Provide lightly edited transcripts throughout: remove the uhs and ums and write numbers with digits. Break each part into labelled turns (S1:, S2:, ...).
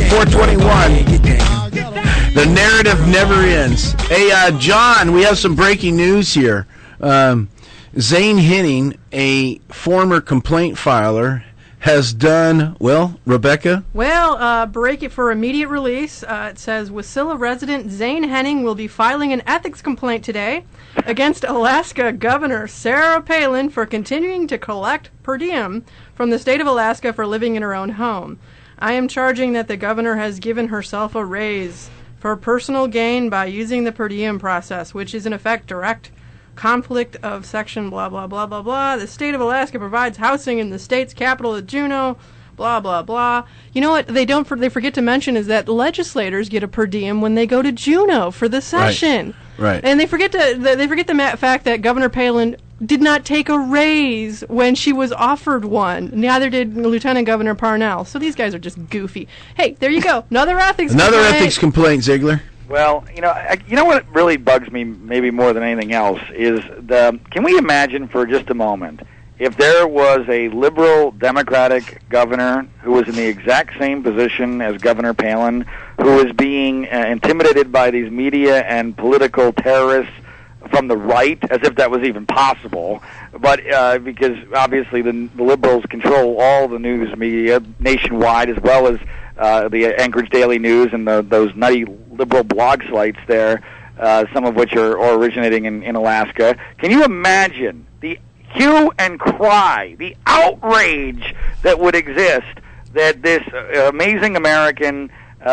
S1: 421. The narrative never ends. Hey, John, we have some breaking news here. Zane Henning, a former complaint filer, has done, well, Rebecca?
S2: Well, break it for immediate release. It says, Wasilla resident Zane Henning will be filing an ethics complaint today against Alaska Governor Sarah Palin for continuing to collect per diem from the state of Alaska for living in her own home. I am charging that the governor has given herself a raise for personal gain by using the per diem process, which is in effect direct conflict of section blah, blah, blah, blah, blah. The state of Alaska provides housing in the state's capital of Juneau, blah, blah, blah. You know what they forget to mention is that legislators get a per diem when they go to Juneau for the session.
S1: Right.
S2: And they forget the fact that Governor Palin did not take a raise when she was offered one. Neither did Lieutenant Governor Parnell. So these guys are just goofy. Hey, there you go. Another ethics
S1: complaint, Ziegler.
S3: Well, you know what really bugs me maybe more than anything else is can we imagine for just a moment if there was a liberal Democratic governor who was in the exact same position as Governor Palin, who was being intimidated by these media and political terrorists from the right, as if that was even possible, but because obviously the liberals control all the news media nationwide, as well as the Anchorage Daily News and those nutty liberal blog sites there, some of which are originating in Alaska. Can you imagine the hue and cry, the outrage that would exist that this amazing American,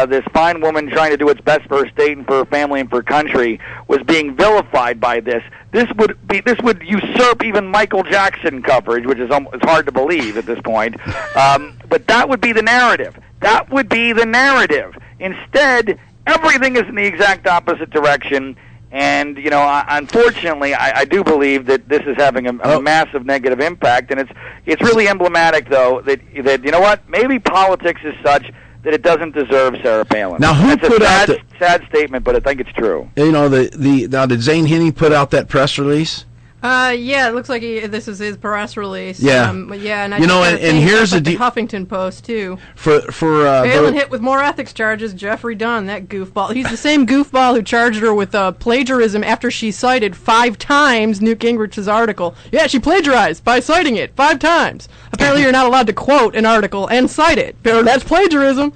S3: this fine woman trying to do what's best for her state and for her family and for her country, was being vilified by this? This would usurp even Michael Jackson coverage, which is it's hard to believe at this point. But that would be the narrative. That would be the narrative. Instead, everything is in the exact opposite direction. And, unfortunately, I do believe that this is having a massive negative impact. And it's really emblematic, though, that you know what? Maybe politics is such that it doesn't deserve Sarah Palin.
S1: Now, who
S3: That's
S1: put out
S3: a sad statement, but I think it's true.
S1: Now, did Zane Henning put out that press release?
S2: Yeah, it looks like this is his press release.
S1: Yeah.
S2: And
S1: and here's the
S2: Huffington Post too.
S1: For
S2: Palin hit with more ethics charges. Jeffrey Dunn, that goofball. He's the same goofball who charged her with plagiarism after she cited 5 times Newt Gingrich's article. Yeah, she plagiarized by citing it 5 times. Apparently, you're not allowed to quote an article and cite it. That's plagiarism.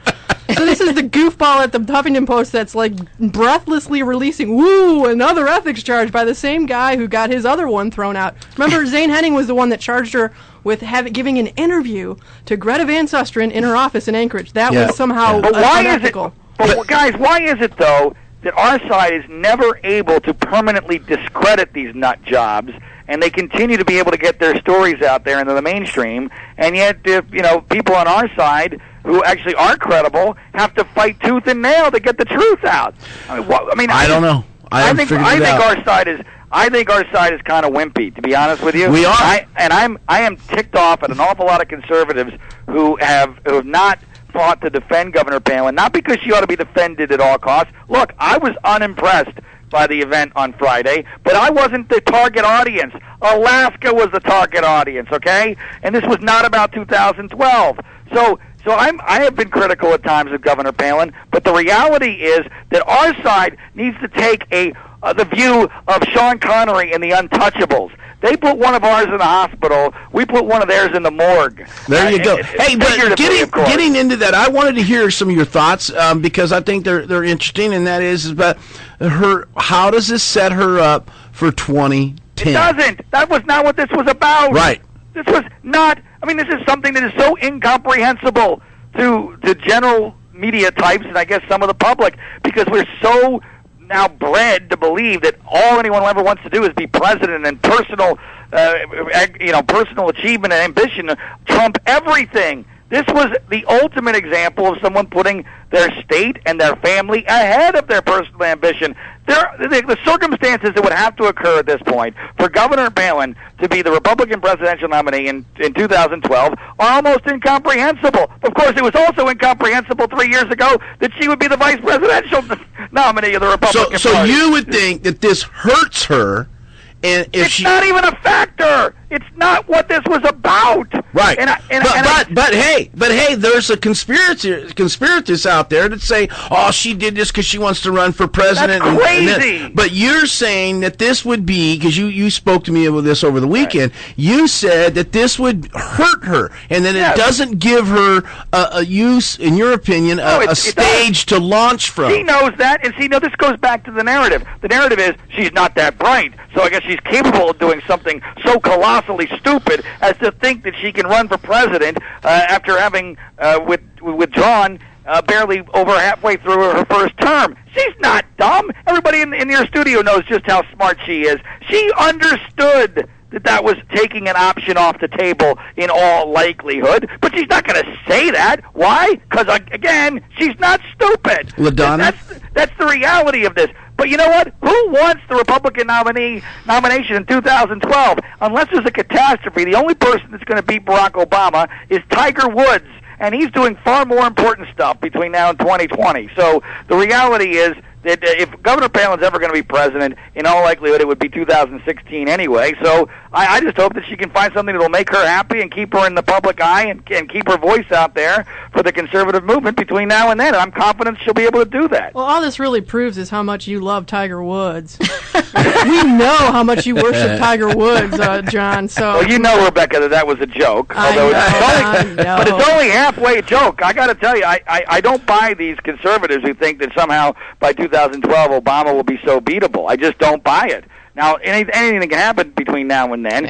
S2: So this is the goofball at the Huffington Post that's like breathlessly releasing, another ethics charge by the same guy who got his other one thrown out. Remember, Zane Henning was the one that charged her with giving an interview to Greta Van Susteren in her office in Anchorage. That was somehow unethical.
S3: But guys, why is it, though, that our side is never able to permanently discredit these nut jobs, and they continue to be able to get their stories out there into the mainstream, and yet, people on our side who actually are credible have to fight tooth and nail to get the truth out?
S1: I don't know. I think
S3: our side is kind of wimpy, to be honest with you.
S1: We are.
S3: I am ticked off at an awful lot of conservatives who have not fought to defend Governor Palin, not because she ought to be defended at all costs. Look, I was unimpressed by the event on Friday, but I wasn't the target audience. Alaska was the target audience, okay? And this was not about 2012. So I have been critical at times of Governor Palin, but the reality is that our side needs to take the view of Sean Connery and the Untouchables. They put one of ours in the hospital. We put one of theirs in the morgue.
S1: There you go. Hey, but getting into that, I wanted to hear some of your thoughts because I think they're interesting, and that is about her. How does this set her up for 2010?
S3: It doesn't. That was not what this was about.
S1: Right.
S3: This was not. This is something that is so incomprehensible to general media types and I guess some of the public, because we're so now bred to believe that all anyone ever wants to do is be president, and personal achievement and ambition trump everything. This was the ultimate example of someone putting their state and their family ahead of their personal ambition. The circumstances that would have to occur at this point for Governor Palin to be the Republican presidential nominee in 2012 are almost incomprehensible. Of course, it was also incomprehensible 3 years ago that she would be the vice presidential nominee of the Republican Party.
S1: So you would think that this hurts her And if
S3: it's not even a factor. It's not what this was about.
S1: Right. But hey, there's a conspirators out there that say, oh, she did this because she wants to run for president.
S3: That's crazy.
S1: But you're saying that this would be, because you spoke to me about this over the weekend, right. You said that this would hurt her, and that it doesn't give her a use, in your opinion, a stage to launch from.
S3: She knows that, and this goes back to the narrative. The narrative is she's not that bright, so I guess she's capable of doing something so colossally stupid as to think that she can run for president after having withdrawn barely over halfway through her first term. She's not dumb. Everybody in your studio knows just how smart she is. She understood that was taking an option off the table in all likelihood, but she's not going to say that. Why? Because, again, she's not stupid.
S1: LaDonna?
S3: That's the reality of this. But you know what? Who wants the Republican nomination in 2012? Unless there's a catastrophe, the only person that's going to beat Barack Obama is Tiger Woods, and he's doing far more important stuff between now and 2020. So the reality is that if Governor Palin's ever going to be president, in all likelihood it would be 2016 anyway. So I just hope that she can find something that will make her happy and keep her in the public eye and keep her voice out there for the conservative movement between now and then. And I'm confident she'll be able to do that.
S2: Well, all this really proves is how much you love Tiger Woods. We know how much you worship Tiger Woods, John. So
S3: well, you know, Rebecca, that was a joke.
S2: I know.
S3: But it's only halfway a joke. I got to tell you, I don't buy these conservatives who think that somehow by 2012 Obama will be so beatable. I just don't buy it. Now, anything can happen between now and then.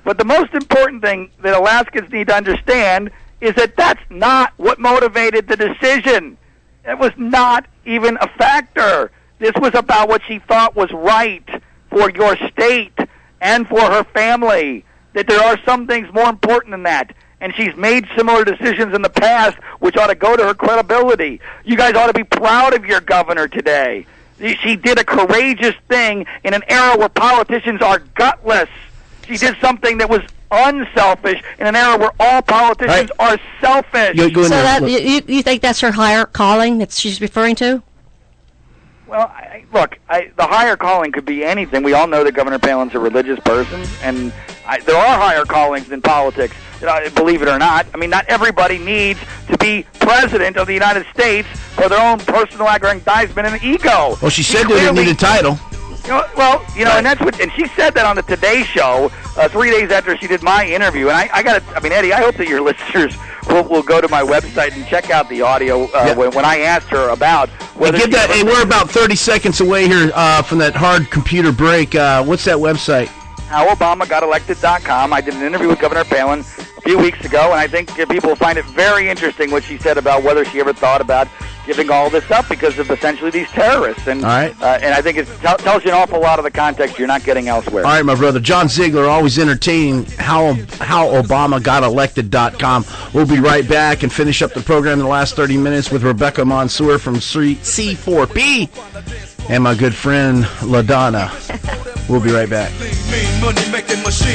S3: But the most important thing that Alaskans need to understand is that that's not what motivated the decision. It was not even a factor. This was about what she thought was right for your state and for her family, that there are some things more important than that. And she's made similar decisions in the past, which ought to go to her credibility. You guys ought to be proud of your governor today. She did a courageous thing in an era where politicians are gutless. She did something that was unselfish in an era where all politicians are selfish.
S4: You think that's her higher calling that she's referring to?
S3: Well, the higher calling could be anything. We all know that Governor Palin's a religious person, and there are higher callings in politics, believe it or not. I mean, not everybody needs to be president of the United States for their own personal aggrandizement and ego.
S1: Well, she said they didn't need a title.
S3: And that's what, and she said that on the Today Show 3 days after she did my interview. And Eddie, I hope that your listeners will go to my website and check out the audio when I asked her about whether.
S1: Hey, we're about 30 seconds away here from that hard computer break. What's that website?
S3: HowObamaGotElected.com. I did an interview with Governor Palin a few weeks ago, and I think people will find it very interesting what she said about whether she ever thought about giving all this up because of essentially these terrorists. And and I think it tells you an awful lot of the context you're not getting elsewhere.
S1: All right, my brother. John Ziegler, always entertaining. HowObamaGotElected.com. We'll be right back and finish up the program in the last 30 minutes with Rebecca Mansour from C4P and my good friend LaDonna. We'll be right back.